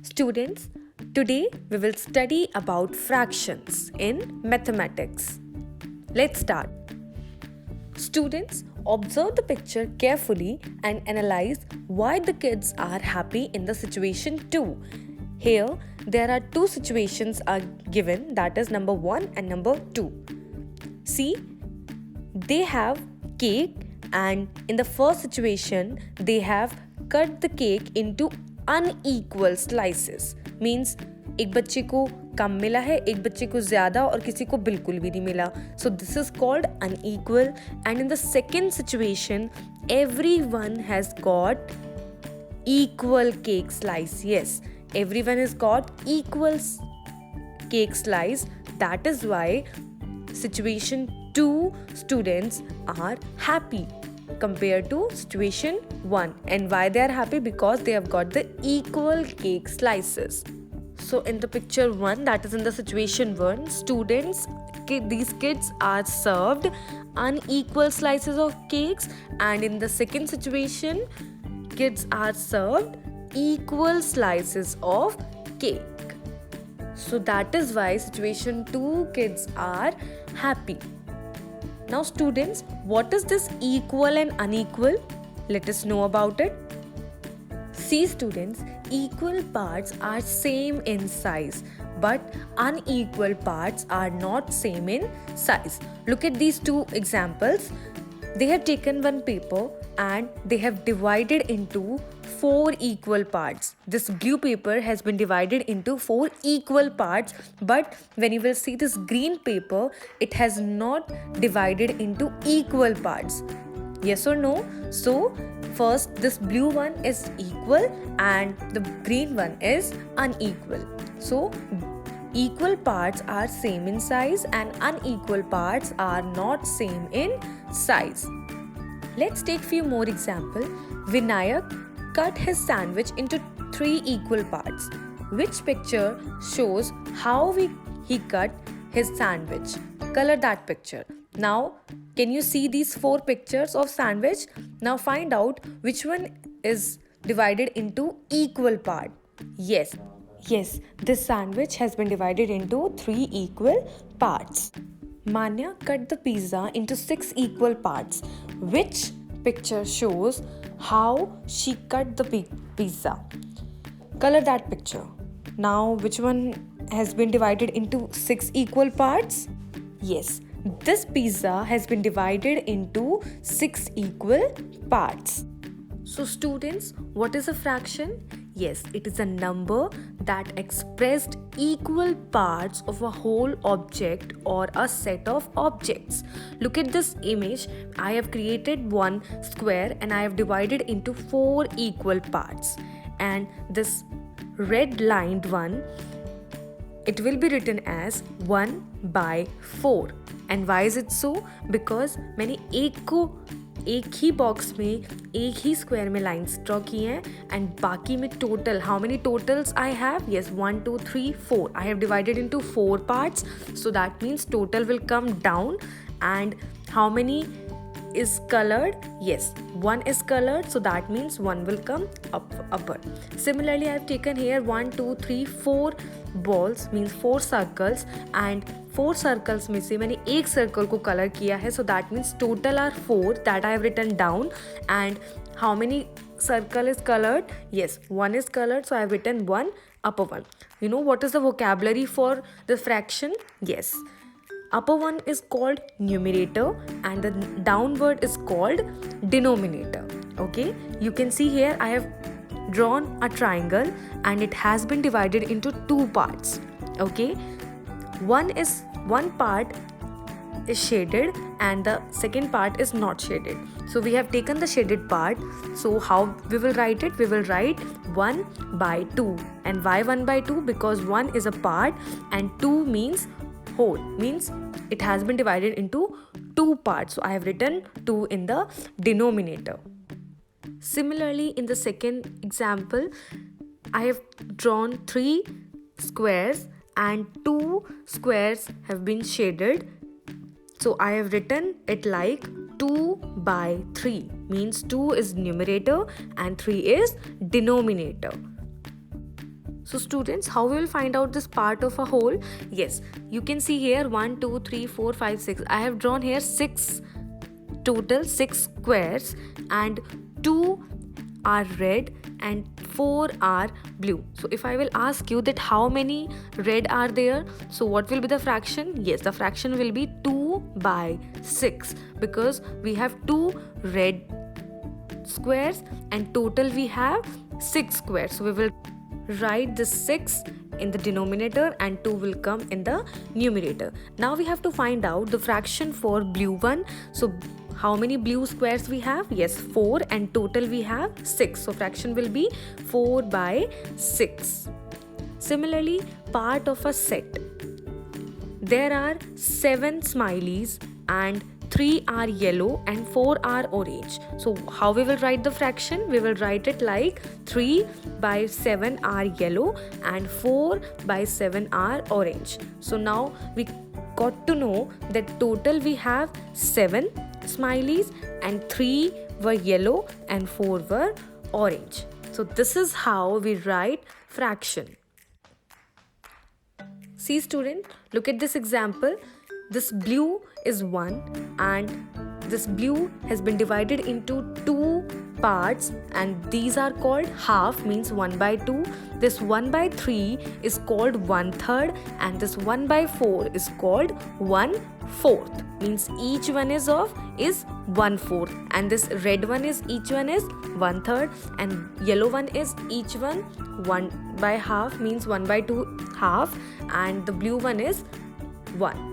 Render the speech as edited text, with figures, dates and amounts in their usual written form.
Students, today we will study about fractions in mathematics. Let's start. Students, observe the picture carefully and analyze why the kids are happy in the situation 2. Here, there are two situations are given, that is number 1 and number 2. See, they have cake, and in the first situation, they have cut the cake into unequal slices. Means एक बच्चे को कम मिला है, एक बच्चे को ज़्यादा और किसी को बिल्कुल भी नहीं मिला. So this is called unequal. And in the second situation, everyone has got equal cake slice. Yes, everyone has got equal cake slice. That is why situation 2 students are happy compared to situation 1. And why they are happy? Because they have got the equal cake slices. So in the picture 1, that is in the situation 1, these kids are served unequal slices of cakes, and in the second situation, kids are served equal slices of cake. So that is why situation 2 kids are happy. Now students, what is this equal and unequal? Let us know about it. See students, equal parts are same in size, but unequal parts are not same in size. Look at these two examples. They have taken one paper and they have divided into 4 equal parts. This blue paper has been divided into 4 equal parts, but when you will see this green paper, it has not divided into equal parts. Yes or no? So first, this blue one is equal and the green one is unequal. So equal parts are same in size and unequal parts are not same in size. Let's take few more examples. Vinayak cut his sandwich into 3 equal parts. Which picture shows how he cut his sandwich? Color that picture. Now, can you see these 4 pictures of sandwich? Now find out which one is divided into equal part. Yes, this sandwich has been divided into 3 equal parts. Manya cut the pizza into 6 equal parts. Which picture shows how she cut the pizza? Color that picture. Now, which one has been divided into 6 equal parts? Yes, this pizza has been divided into 6 equal parts. So students, what is a fraction? Yes, it is a number that expressed equal parts of a whole object or a set of objects. Look at this image. I have created one square and I have divided into 4 equal parts. And this red lined one, it will be written as 1 by 4. And why is it so? Because मैंने एक ही box में एक ही square में lines draw किए हैं and बाकी में total how many totals I have? Yes 1 2 3 4. I have divided into 4 parts, so that means total will come down. And how many is colored? Yes, 1 is colored, so that means 1 will come upper. Similarly, I have taken here 1 2 3 4 balls, means 4 circles, and 4 circles में से मैंने एक circle को colour किया है, so that means total are 4 that I have written down. And how many circle is colored? Yes, 1 is colored, so I have written 1 upper one. You know what is the vocabulary for the fraction? Yes, upper one is called numerator and the downward is called denominator. Okay, you can see here I have drawn a triangle and it has been divided into 2 parts. Okay, one part is shaded and the second part is not shaded. So we have taken the shaded part. So how we will write it? We will write 1 by 2. And why 1 by 2? Because 1 is a part and 2 means whole, means it has been divided into 2 parts. So I have written 2 in the denominator. Similarly, in the second example, I have drawn 3 squares and 2 squares have been shaded. So I have written it like 2 by 3, means 2 is numerator and 3 is denominator. So students, how we will find out this part of a whole? Yes, you can see here 1, 2, 3, 4, 5, 6. I have drawn here 6, total 6 squares, and 2 are red and 4 are blue. So if I will ask you that how many red are there, so what will be the fraction? Yes, the fraction will be 2 by 6, because we have 2 red squares and total we have 6 squares. So we will write the 6 in the denominator and 2 will come in the numerator. Now we have to find out the fraction for blue one. So how many blue squares we have? Yes, 4, and total we have 6. So fraction will be 4 by 6. Similarly, part of a set. There are 7 smileys and 3 are yellow and 4 are orange. So how we will write the fraction? We will write it like 3 by 7 are yellow and 4 by 7 are orange. So now we got to know that total we have 7 smileys and 3 were yellow and 4 were orange. So this is how we write fraction. See student, look at this example. This blue is 1 and this blue has been divided into 2 parts, and these are called half, means 1 by 2. This 1 by 3 is called 1/3 and this 1 by 4 is called 1/4, means each one is 1/4, and this red one is each one is 1/3 and yellow one is each one 1 by half, means 1 by 2 half, and the blue one is 1.